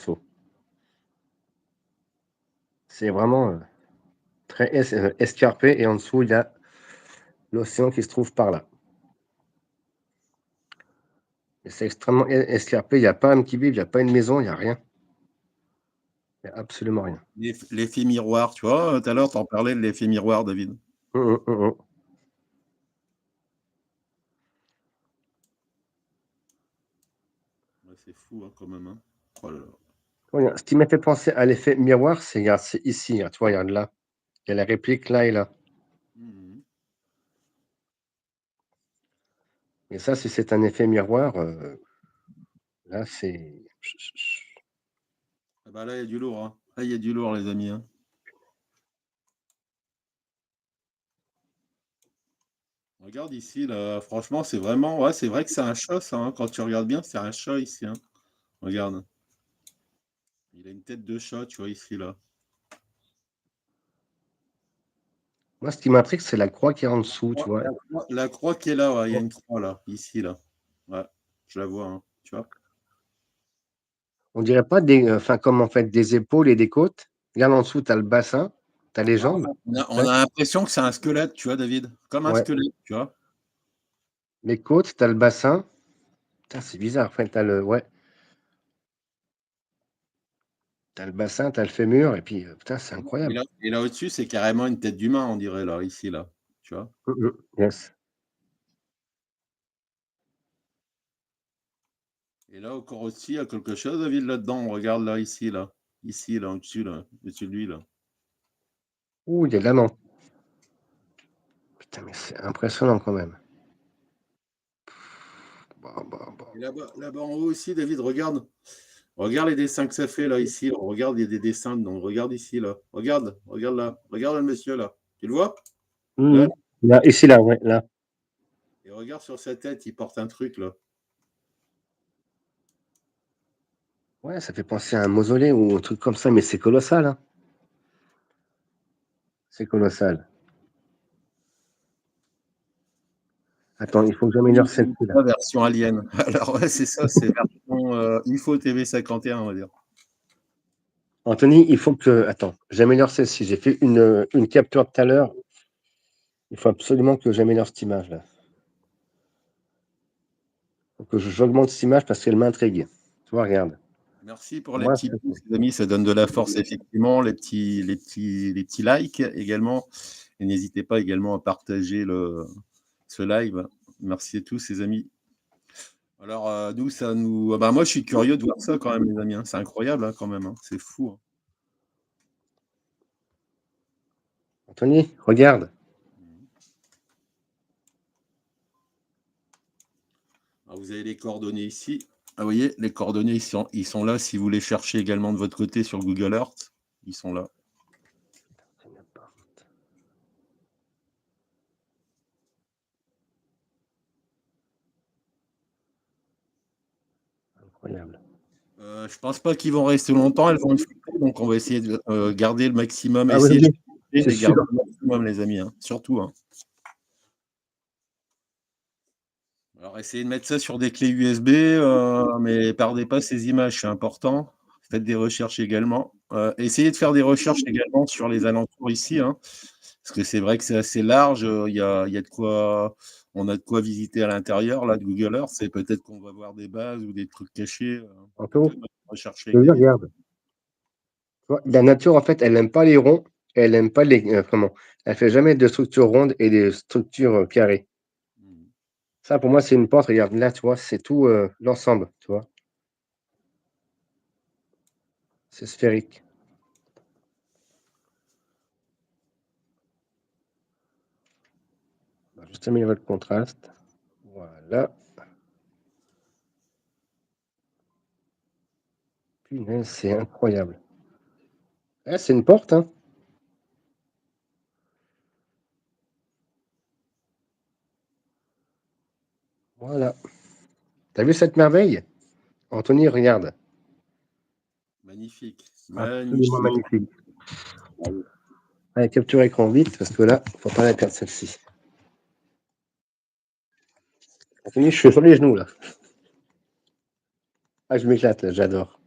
morceau. C'est vraiment, très escarpé et en dessous, il y a l'océan qui se trouve par là. Et c'est extrêmement escarpé, il y a pas un qui vive, il y a pas une maison, il y a rien. Il y a absolument rien. L'effet miroir, tu vois? Tout à l'heure, tu en parlais de l'effet miroir, David. Mmh. Ouais, c'est fou, hein, quand même, hein. Oh là là. Regarde, ce qui m'a fait penser à l'effet miroir, c'est regarde, c'est ici, tu vois? Regarde là, il y a la réplique là et là. Mmh. Et ça, si c'est un effet miroir, là, c'est Ah bah, là, il y a du lourd, hein. Là, il y a du lourd, les amis, hein. Regarde ici, là, franchement, c'est vraiment ouais, c'est vrai que c'est un chat, ça, hein. Quand tu regardes bien, c'est un chat ici, hein. Regarde. Il a une tête de chat, tu vois, ici, là. moi, ce qui m'intrigue, c'est la croix qui est en dessous, tu vois? La croix qui est là, ouais, il y a une croix, là, ici, là. Ouais, je la vois, hein, tu vois? On dirait pas des, enfin, comme en fait des épaules et des côtes. Regarde en dessous, tu as le bassin, tu as les Ouais, jambes. on Ouais, a l'impression que c'est un squelette, tu vois, David? Comme un ouais, squelette, tu vois? les côtes, tu as le bassin. Putain, c'est bizarre. Enfin, tu as le ouais, tu as le bassin, tu as le fémur et puis, putain, c'est incroyable. Et là au-dessus, c'est carrément une tête d'humain, on dirait, là, ici, là, tu vois? Yes. Et là, encore au-dessus, il y a quelque chose, David, là-dedans. On regarde, là, ici, là. Ici, là, au-dessus de lui, là. Ouh, il y a de l'amont. Putain, mais c'est impressionnant quand même. Bah. Et là-bas en haut aussi, David, regarde. Regarde les dessins que ça fait, là, ici. Là. Regarde, il y a des dessins, donc regarde ici, là. Regarde là. Regarde le monsieur, là. Tu le vois? Là. Là, ici, là, ouais, là. Et regarde sur sa tête, il porte un truc, là. Ouais, ça fait penser à un mausolée ou un truc comme ça, mais c'est colossal, hein. C'est colossal. Attends, il faut que j'améliore celle-ci là. Version alien. Alors, ouais, c'est ça, c'est version UFO TV 51, on va dire. Anthony, il faut que attends, j'améliore celle-ci. J'ai fait une capture tout à l'heure. Il faut absolument que j'améliore cette image là. Faut que j'augmente cette image parce qu'elle m'intrigue. Tu vois, regarde. Merci pour les Moi, petits pouces, les amis, ça donne de la force, effectivement. Les petits likes également. Et n'hésitez pas également à partager ce live. Merci à tous, les amis. Alors, nous, ça nous. Ah bah, moi, je suis curieux de voir ça quand même, les amis, hein. C'est incroyable, hein, quand même, hein. C'est fou, hein. Anthony, regarde. Alors, vous avez les coordonnées ici. Ah, vous voyez, les coordonnées, ils sont là. Si vous les cherchez également de votre côté sur Google Earth, ils sont là. Incroyable. Je pense pas qu'ils vont rester longtemps. Elles vont fuiter, donc on va essayer de garder le maximum. Ah oui, Essayer oui, c'est de sûr. garder le maximum, les amis, hein. Surtout, hein. Alors, essayez de mettre ça sur des clés USB, mais perdez pas ces images, c'est important. Faites des recherches également. Essayez de faire des recherches également sur les alentours ici, hein, parce que c'est vrai que c'est assez large. Il y a de quoi, on a de quoi visiter à l'intérieur là de Google Earth. C'est peut-être qu'on va voir des bases ou des trucs cachés. Anthony, Rechercher je avec veux des dire, vidéos. regarde. Tu vois, la nature, en fait, elle n'aime pas les ronds et elle n'aime pas les comment. Elle fait jamais de structures rondes et des structures carrées. Hmm. Ça, pour moi, c'est une porte. Regarde là, tu vois, c'est tout l'ensemble, tu vois. C'est sphérique. On va juste améliorer le contraste. Voilà. Punaise, c'est incroyable. Ah, c'est une porte, hein. Voilà. T'as vu cette merveille? Anthony, regarde. Magnifique, Absolument magnifique. magnifique. Allez, capture écran vite, parce que là, faut pas la perdre celle-ci. Anthony, je suis sur les genoux, là. Ah, je m'éclate, là, j'adore.